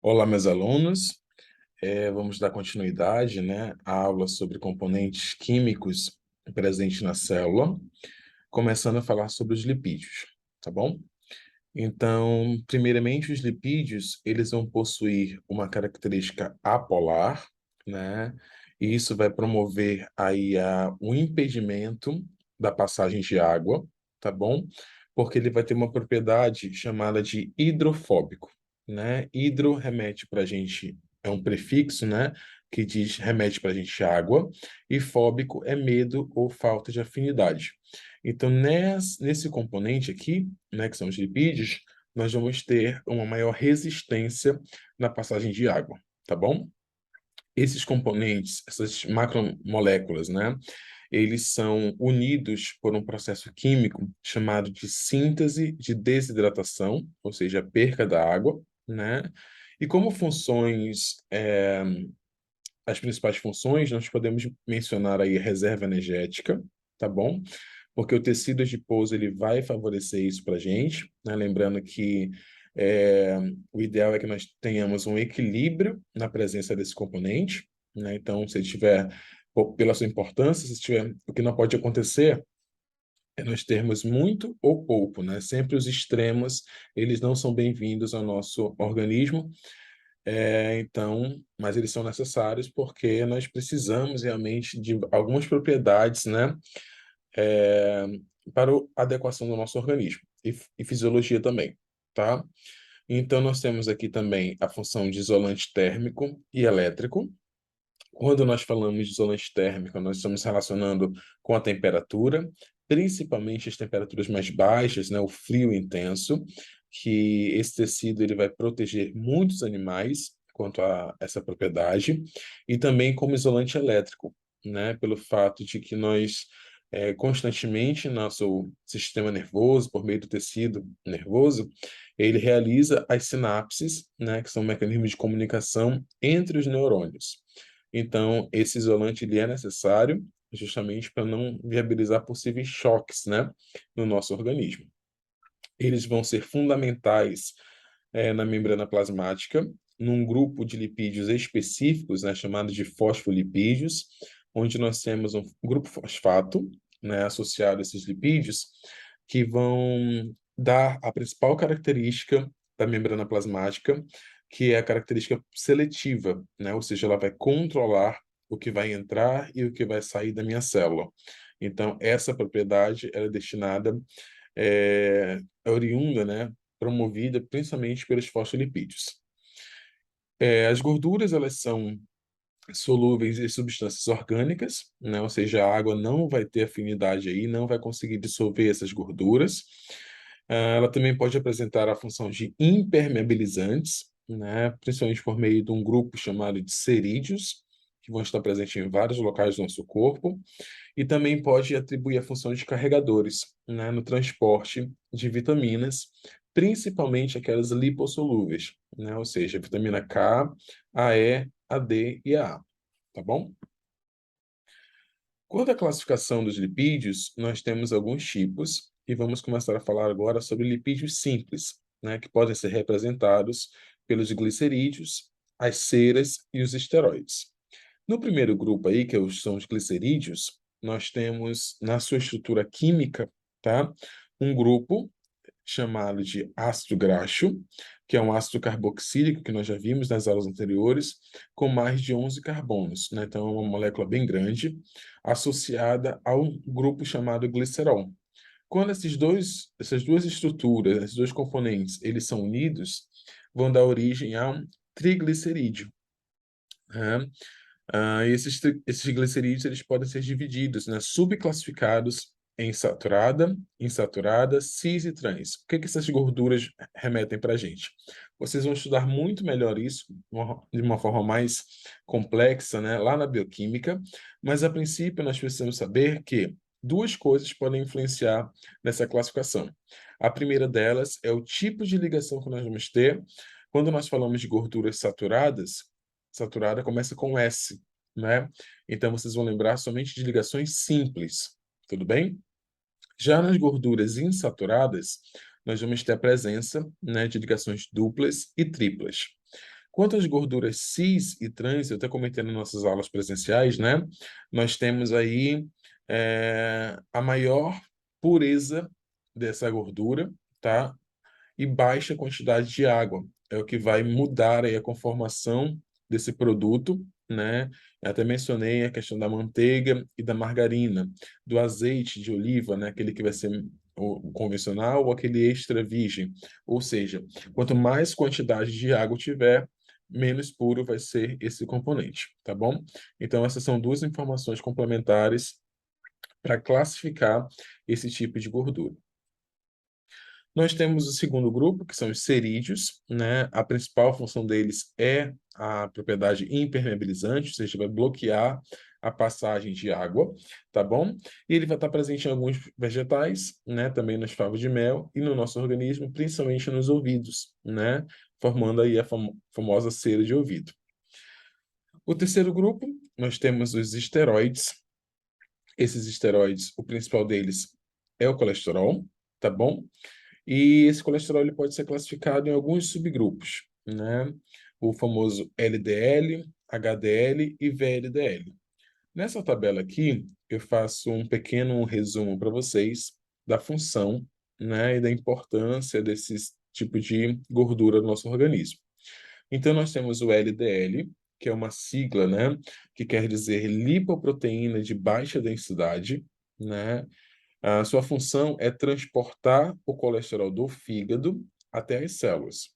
Olá, meus alunos. Vamos dar continuidade, né, à aula sobre componentes químicos presentes na célula, começando a falar sobre os lipídios, tá bom? Então, primeiramente, os lipídios, eles vão possuir uma característica apolar, né? E isso vai promover aí o impedimento da passagem de água, tá bom? Porque ele vai ter uma propriedade chamada de hidrofóbico, né? Hidro remete para a gente, é um prefixo, né? Que diz, remete para a gente água, e fóbico é medo ou falta de afinidade. Então, nesse componente aqui, né, que são os lipídios, nós vamos ter uma maior resistência na passagem de água, tá bom? Esses componentes, essas macromoléculas, né, eles são unidos por um processo químico chamado de síntese de desidratação, ou seja, a perca da água, né? E como funções, as principais funções, nós podemos mencionar aí a reserva energética, tá bom? Porque o tecido adiposo ele vai favorecer isso para a gente, né? Lembrando que o ideal é que nós tenhamos um equilíbrio na presença desse componente, né? Então, se ele tiver, pela sua importância, se tiver, o que não pode acontecer é nós termos muito ou pouco, né? Sempre os extremos, eles não são bem-vindos ao nosso organismo, então, mas eles são necessários porque nós precisamos realmente de algumas propriedades, né, é, para a adequação do nosso organismo e fisiologia também, tá? Então, nós temos aqui também a função de isolante térmico e elétrico. Quando nós falamos de isolante térmico, nós estamos relacionando com a temperatura, principalmente as temperaturas mais baixas, né, o frio intenso, que esse tecido ele vai proteger muitos animais quanto a essa propriedade, e também como isolante elétrico, né, pelo fato de que nós constantemente, nosso sistema nervoso, por meio do tecido nervoso, ele realiza as sinapses, né, que são mecanismos de comunicação entre os neurônios. Então, esse isolante ele é necessário justamente para não viabilizar possíveis choques, né, no nosso organismo. Eles vão ser fundamentais na membrana plasmática, num grupo de lipídios específicos, né, chamado de fosfolipídios, onde nós temos um grupo fosfato, né, associado a esses lipídios, que vão dar a principal característica da membrana plasmática, que é a característica seletiva, né, ou seja, ela vai controlar o que vai entrar e o que vai sair da minha célula. Então, essa propriedade ela é destinada, oriunda, né, promovida principalmente pelos fosfolipídios. As gorduras, elas são solúveis em substâncias orgânicas, né? Ou seja, a água não vai ter afinidade aí, não vai conseguir dissolver essas gorduras. Ela também pode apresentar a função de impermeabilizantes, né? Principalmente por meio de um grupo chamado de cerídeos, que vão estar presentes em vários locais do nosso corpo, e também pode atribuir a função de carregadores, né? No transporte de vitaminas, principalmente aquelas lipossolúveis, né? Ou seja, a vitamina K, a E, a D e a A, tá bom? Quanto à classificação dos lipídios, nós temos alguns tipos e vamos começar a falar agora sobre lipídios simples, né, que podem ser representados pelos glicerídeos, as ceras e os esteroides. No primeiro grupo aí, são os glicerídeos, nós temos na sua estrutura química, tá, um grupo chamado de ácido graxo, que é um ácido carboxílico que nós já vimos nas aulas anteriores, com mais de 11 carbonos, né? Então, é uma molécula bem grande, associada a um grupo chamado glicerol. Quando essas duas estruturas, esses dois componentes, eles são unidos, vão dar origem a um triglicerídeo, né? Esses glicerídeos eles podem ser divididos, né, subclassificados em saturada, insaturada, cis e trans. O que essas gorduras remetem para a gente? Vocês vão estudar muito melhor isso, de uma forma mais complexa, né, lá na bioquímica, mas a princípio nós precisamos saber que duas coisas podem influenciar nessa classificação. A primeira delas é o tipo de ligação que nós vamos ter. Quando nós falamos de gorduras saturadas, saturada começa com S, né? Então vocês vão lembrar somente de ligações simples, tudo bem? Já nas gorduras insaturadas, nós vamos ter a presença, né, de ligações duplas e triplas. Quanto às gorduras cis e trans, eu até comentei nas nossas aulas presenciais, né? Nós temos aí a maior pureza dessa gordura, tá? E baixa quantidade de água. É o que vai mudar aí a conformação desse produto, né? Eu até mencionei a questão da manteiga e da margarina, do azeite de oliva, né? Aquele que vai ser o convencional ou aquele extra virgem. Ou seja, quanto mais quantidade de água tiver, menos puro vai ser esse componente, tá bom? Então, essas são duas informações complementares para classificar esse tipo de gordura. Nós temos o segundo grupo, que são os cerídeos, né? A principal função deles é a propriedade impermeabilizante, ou seja, vai bloquear a passagem de água, tá bom? E ele vai estar presente em alguns vegetais, né? Também nas favas de mel e no nosso organismo, principalmente nos ouvidos, né? Formando aí a famosa cera de ouvido. O terceiro grupo, nós temos os esteroides. Esses esteroides, o principal deles é o colesterol, tá bom? E esse colesterol ele pode ser classificado em alguns subgrupos, né? O famoso LDL, HDL e VLDL. Nessa tabela aqui, eu faço um pequeno resumo para vocês da função, né, e da importância desses tipos de gordura no nosso organismo. Então, nós temos o LDL, que é uma sigla, né, que quer dizer lipoproteína de baixa densidade, né? A sua função é transportar o colesterol do fígado até as células.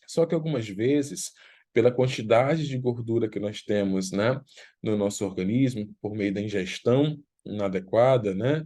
Só que algumas vezes, pela quantidade de gordura que nós temos, né, no nosso organismo, por meio da ingestão inadequada, né,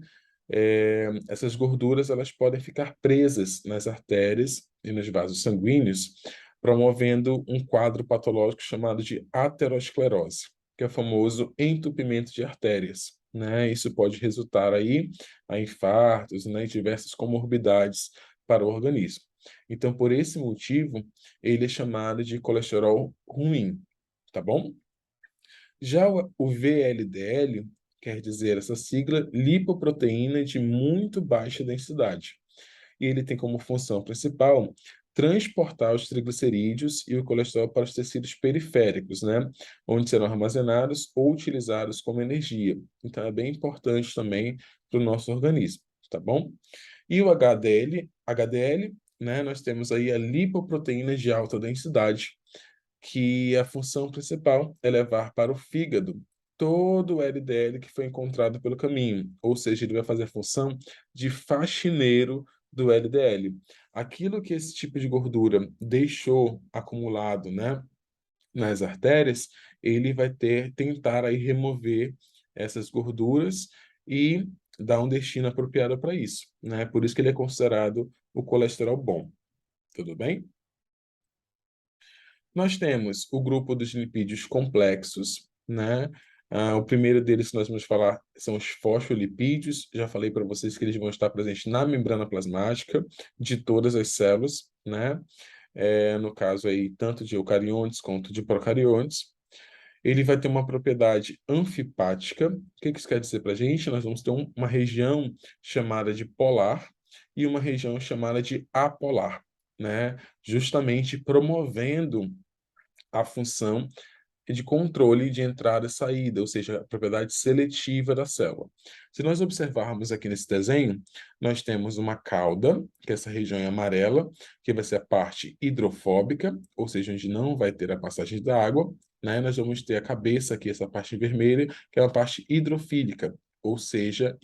essas gorduras elas podem ficar presas nas artérias e nos vasos sanguíneos, promovendo um quadro patológico chamado de aterosclerose, que é o famoso entupimento de artérias, né? Isso pode resultar aí a infartos, né, e diversas comorbidades para o organismo. Então, por esse motivo, ele é chamado de colesterol ruim, tá bom? Já o VLDL quer dizer essa sigla lipoproteína de muito baixa densidade. E ele tem como função principal transportar os triglicerídeos e o colesterol para os tecidos periféricos, né? Onde serão armazenados ou utilizados como energia. Então, é bem importante também para o nosso organismo, tá bom? E o HDL, né? Nós temos aí a lipoproteína de alta densidade, que a função principal é levar para o fígado todo o LDL que foi encontrado pelo caminho, ou seja, ele vai fazer a função de faxineiro do LDL. Aquilo que esse tipo de gordura deixou acumulado, né, nas artérias, ele vai tentar aí remover essas gorduras e dar um destino apropriado para isso, né? Por isso que ele é considerado o colesterol bom. Tudo bem? Nós temos o grupo dos lipídios complexos, né? O primeiro deles que nós vamos falar são os fosfolipídios. Já falei para vocês que eles vão estar presentes na membrana plasmática de todas as células, né? No caso aí, tanto de eucariontes quanto de procariontes. Ele vai ter uma propriedade anfipática. O que isso quer dizer para a gente? Nós vamos ter uma região chamada de polar e uma região chamada de apolar, né? Justamente promovendo a função de controle de entrada e saída, ou seja, a propriedade seletiva da célula. Se nós observarmos aqui nesse desenho, nós temos uma cauda, que essa região é amarela, que vai ser a parte hidrofóbica, ou seja, onde não vai ter a passagem da água, né? Nós vamos ter a cabeça aqui, essa parte vermelha, que é a parte hidrofílica, ou seja,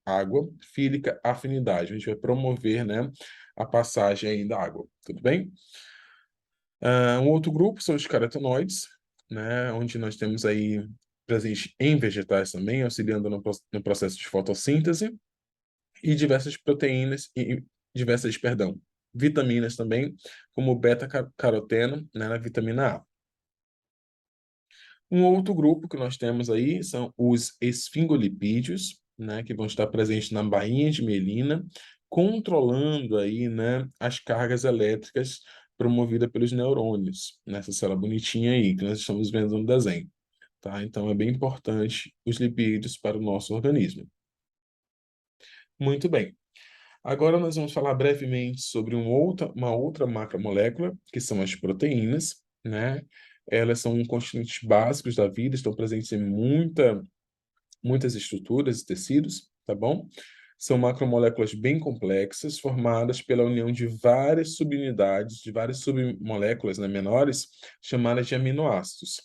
água, fílica, afinidade. A gente vai promover, né, a passagem aí da água. Tudo bem? Um outro grupo são os carotenoides, né, onde nós temos aí presente em vegetais também, auxiliando no processo de fotossíntese, e diversas proteínas e diversas, perdão, vitaminas também, como o beta-caroteno, né, na vitamina A. Um outro grupo que nós temos aí são os esfingolipídios, né, que vão estar presentes na bainha de mielina, controlando aí, né, as cargas elétricas promovidas pelos neurônios, nessa célula bonitinha aí, que nós estamos vendo no desenho. Tá? Então, é bem importante os lipídios para o nosso organismo. Muito bem. Agora nós vamos falar brevemente sobre uma outra macromolécula, que são as proteínas, né? Elas são constituintes básicos da vida, estão presentes em muitas estruturas e tecidos, tá bom? São macromoléculas bem complexas, formadas pela união de várias subunidades, de várias submoléculas, né, menores, chamadas de aminoácidos.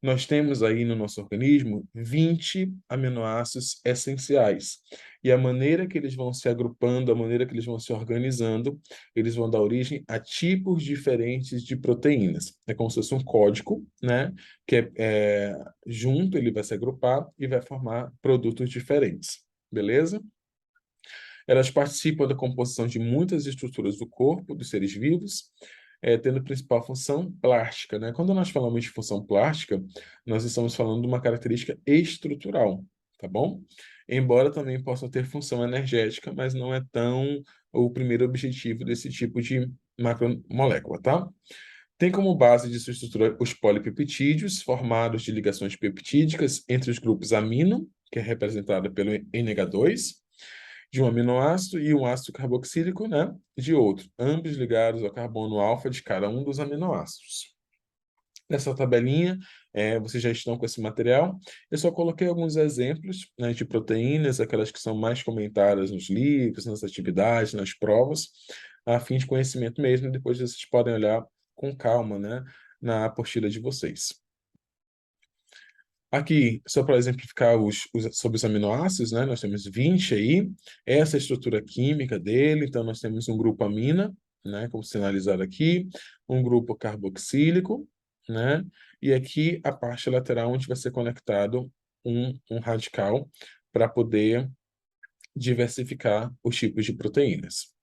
Nós temos aí no nosso organismo 20 aminoácidos essenciais. E a maneira que eles vão se agrupando, a maneira que eles vão se organizando, eles vão dar origem a tipos diferentes de proteínas. É como se fosse um código, né? Que junto ele vai se agrupar e vai formar produtos diferentes. Beleza? Elas participam da composição de muitas estruturas do corpo dos seres vivos, tendo principal função plástica, né? Quando nós falamos de função plástica, nós estamos falando de uma característica estrutural, tá bom? Embora também possam ter função energética, mas não é tão o primeiro objetivo desse tipo de macromolécula, tá? Tem como base de sua estrutura os polipeptídeos, formados de ligações peptídicas entre os grupos amino, que é representado pelo NH2, de um aminoácido, e um ácido carboxílico, né, de outro, ambos ligados ao carbono alfa de cada um dos aminoácidos. Nessa tabelinha, vocês já estão com esse material. Eu só coloquei alguns exemplos, né, de proteínas, aquelas que são mais comentadas nos livros, nas atividades, nas provas, a fim de conhecimento mesmo, e depois vocês podem olhar com calma, né, na apostila de vocês. Aqui, só para exemplificar sobre os aminoácidos, né? Nós temos 20 aí, essa é a estrutura química dele, então nós temos um grupo amina, né? Como sinalizado aqui, um grupo carboxílico, né? E aqui a parte lateral onde vai ser conectado um radical para poder diversificar os tipos de proteínas.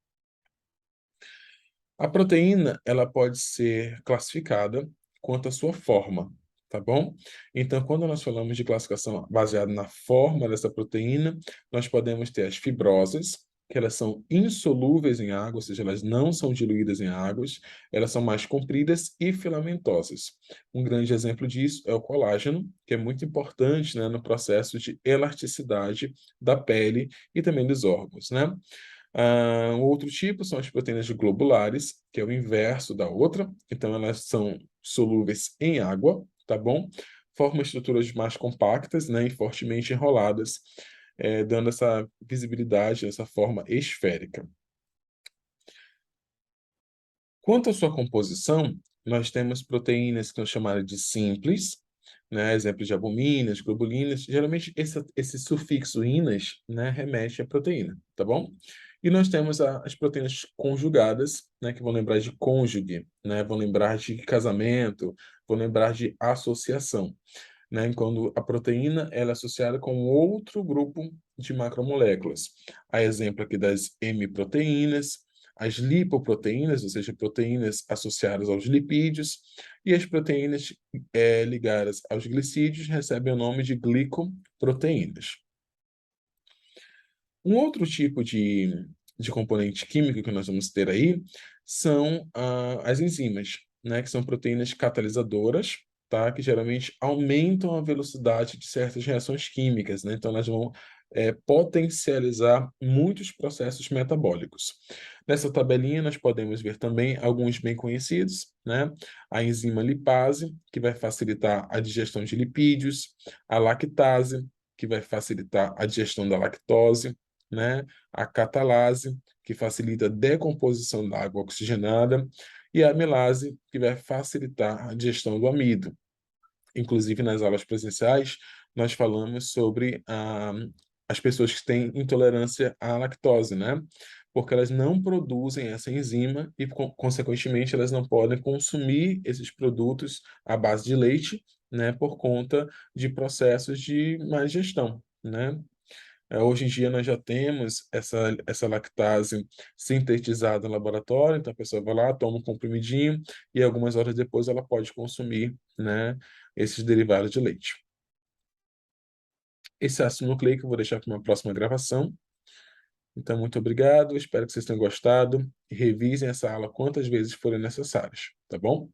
A proteína, ela pode ser classificada quanto à sua forma, tá bom? Então, quando nós falamos de classificação baseada na forma dessa proteína, nós podemos ter as fibrosas, que elas são insolúveis em água, ou seja, elas não são diluídas em águas, elas são mais compridas e filamentosas. Um grande exemplo disso é o colágeno, que é muito importante, né, no processo de elasticidade da pele e também dos órgãos, né? Um outro tipo são as proteínas globulares, que é o inverso da outra. Então, elas são solúveis em água, tá bom? Formam estruturas mais compactas, né, e fortemente enroladas, dando essa visibilidade, essa forma esférica. Quanto à sua composição, nós temos proteínas que são chamadas de simples, né, exemplo de albuminas, globulinas. Geralmente, esse sufixo inas, né, remete à proteína, tá bom? E nós temos as proteínas conjugadas, né, que vão lembrar de cônjuge, né, vão lembrar de casamento, vão lembrar de associação, né, quando a proteína ela é associada com outro grupo de macromoléculas. A exemplo aqui das M-proteínas, as lipoproteínas, ou seja, proteínas associadas aos lipídios, e as proteínas ligadas aos glicídios recebem o nome de glicoproteínas. Um outro tipo de componente químico que nós vamos ter aí são as enzimas, né, que são proteínas catalisadoras, tá, que geralmente aumentam a velocidade de certas reações químicas, né, então elas vão potencializar muitos processos metabólicos. Nessa tabelinha nós podemos ver também alguns bem conhecidos, né, a enzima lipase, que vai facilitar a digestão de lipídios, a lactase, que vai facilitar a digestão da lactose, né? A catalase, que facilita a decomposição da água oxigenada, e a amilase, que vai facilitar a digestão do amido. Inclusive, nas aulas presenciais, nós falamos sobre as pessoas que têm intolerância à lactose, né? Porque elas não produzem essa enzima e, consequentemente, elas não podem consumir esses produtos à base de leite, né? Por conta de processos de má digestão, né? Hoje em dia nós já temos essa lactase sintetizada no laboratório, então a pessoa vai lá, toma um comprimidinho e algumas horas depois ela pode consumir, né, esses derivados de leite. Esse ácido nucleico eu vou deixar para uma próxima gravação. Então, muito obrigado, espero que vocês tenham gostado e revisem essa aula quantas vezes forem necessárias, tá bom?